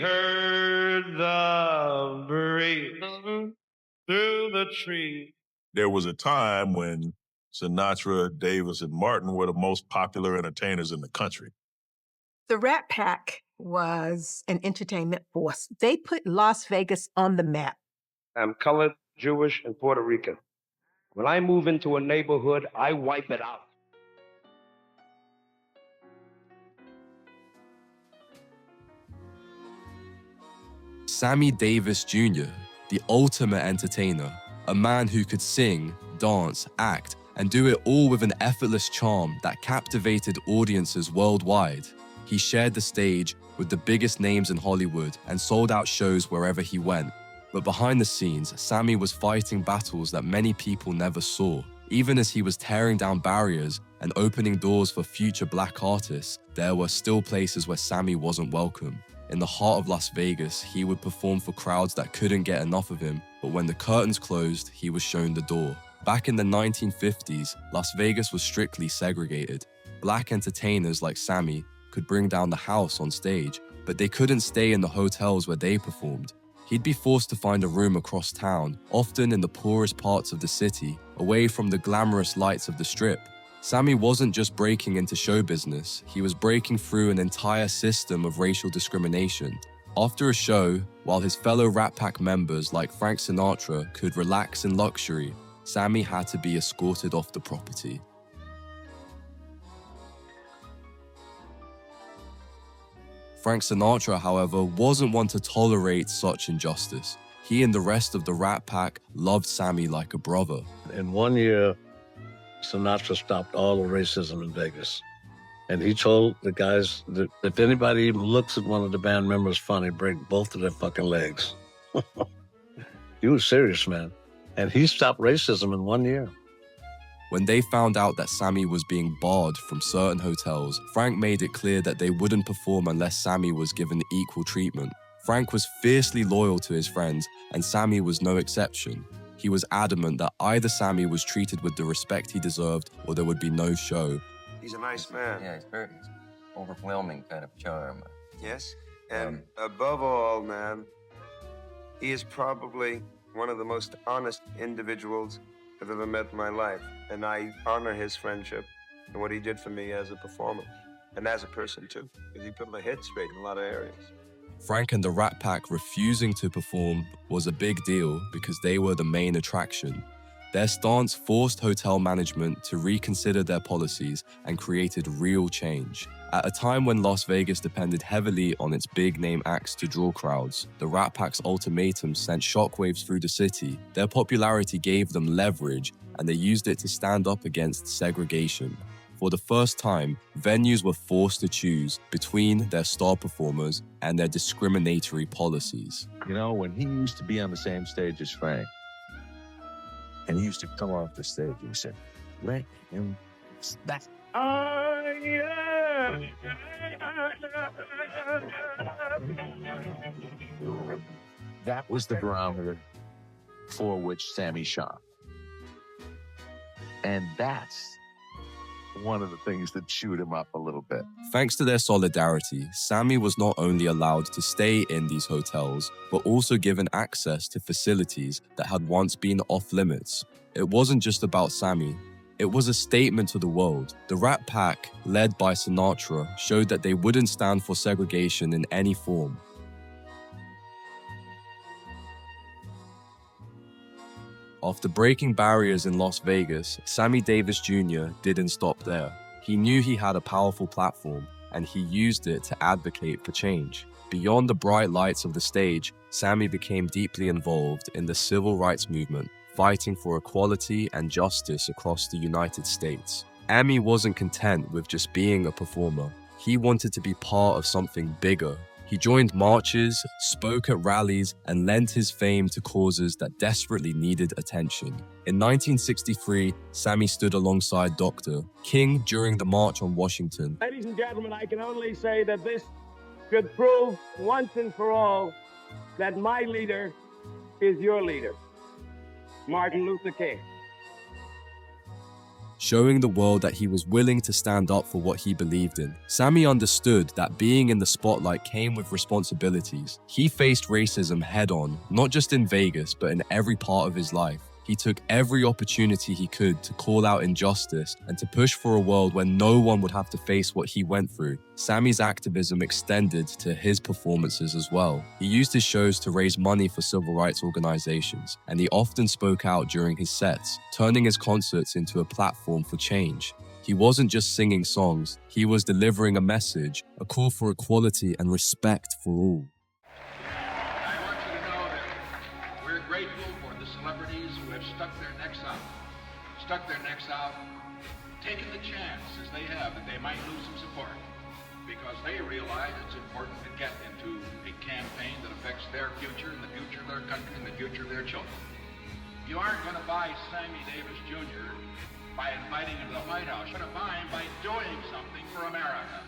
heard the breeze through the trees. There was a time when Sinatra, Davis, and Martin were the most popular entertainers in the country. The Rat Pack was an entertainment force. They put Las Vegas on the map. I'm colored, Jewish, and Puerto Rican. When I move into a neighborhood, I wipe it out. Sammy Davis Jr., the ultimate entertainer, a man who could sing, dance, act, and do it all with an effortless charm that captivated audiences worldwide. He shared the stage with the biggest names in Hollywood and sold out shows wherever he went. But behind the scenes, Sammy was fighting battles that many people never saw. Even as he was tearing down barriers and opening doors for future black artists, there were still places where Sammy wasn't welcome. In the heart of Las Vegas, he would perform for crowds that couldn't get enough of him, but when the curtains closed, he was shown the door. Back in the 1950s, Las Vegas was strictly segregated. Black entertainers like Sammy could bring down the house on stage, but they couldn't stay in the hotels where they performed. He'd be forced to find a room across town, often in the poorest parts of the city, away from the glamorous lights of the Strip. Sammy wasn't just breaking into show business, he was breaking through an entire system of racial discrimination. After a show, while his fellow Rat Pack members like Frank Sinatra could relax in luxury, Sammy had to be escorted off the property. Frank Sinatra, however, wasn't one to tolerate such injustice. He and the rest of the Rat Pack loved Sammy like a brother. In 1 year, Sinatra stopped all the racism in Vegas. And he told the guys that if anybody even looks at one of the band members funny, break both of their fucking legs. He was serious, man. And he stopped racism in 1 year. When they found out that Sammy was being barred from certain hotels, Frank made it clear that they wouldn't perform unless Sammy was given equal treatment. Frank was fiercely loyal to his friends, and Sammy was no exception. He was adamant that either Sammy was treated with the respect he deserved or there would be no show. He's a nice man. Yeah, he's very overwhelming kind of charm. Yes? And above all, man, he is probably one of the most honest individuals I've ever met in my life. And I honor his friendship and what he did for me as a performer and as a person, too, because he put my head straight in a lot of areas. Frank and the Rat Pack refusing to perform was a big deal because they were the main attraction. Their stance forced hotel management to reconsider their policies and created real change. At a time when Las Vegas depended heavily on its big-name acts to draw crowds, the Rat Pack's ultimatum sent shockwaves through the city. Their popularity gave them leverage, and they used it to stand up against segregation. For the first time, venues were forced to choose between their star performers and their discriminatory policies. You know, when he used to be on the same stage as Frank, and he used to come off the stage and say, let him back. Oh, yeah. That was the barometer for which Sammy shone. And that's one of the things that chewed him up a little bit. Thanks to their solidarity, Sammy was not only allowed to stay in these hotels, but also given access to facilities that had once been off limits. It wasn't just about Sammy. It was a statement to the world. The Rat Pack, led by Sinatra, showed that they wouldn't stand for segregation in any form. After breaking barriers in Las Vegas, Sammy Davis Jr. didn't stop there. He knew he had a powerful platform, and he used it to advocate for change. Beyond the bright lights of the stage, Sammy became deeply involved in the civil rights movement, fighting for equality and justice across the United States. Sammy wasn't content with just being a performer. He wanted to be part of something bigger. He joined marches, spoke at rallies, and lent his fame to causes that desperately needed attention. In 1963, Sammy stood alongside Dr. King during the March on Washington. Ladies and gentlemen, I can only say that this should prove once and for all that my leader is your leader, Martin Luther King. showing the world that he was willing to stand up for what he believed in. Sammy understood that being in the spotlight came with responsibilities. He faced racism head-on, not just in Vegas, but in every part of his life. He took every opportunity he could to call out injustice and to push for a world where no one would have to face what he went through. Sammy's activism extended to his performances as well. He used his shows to raise money for civil rights organizations, and he often spoke out during his sets, turning his concerts into a platform for change. He wasn't just singing songs, he was delivering a message, a call for equality and respect for all. Stuck their necks out, taking the chance as they have that they might lose some support because they realize it's important to get into a campaign that affects their future and the future of their country and the future of their children. You aren't going to buy Sammy Davis Jr. by inviting him to the White House. You're going to buy him by doing something for America.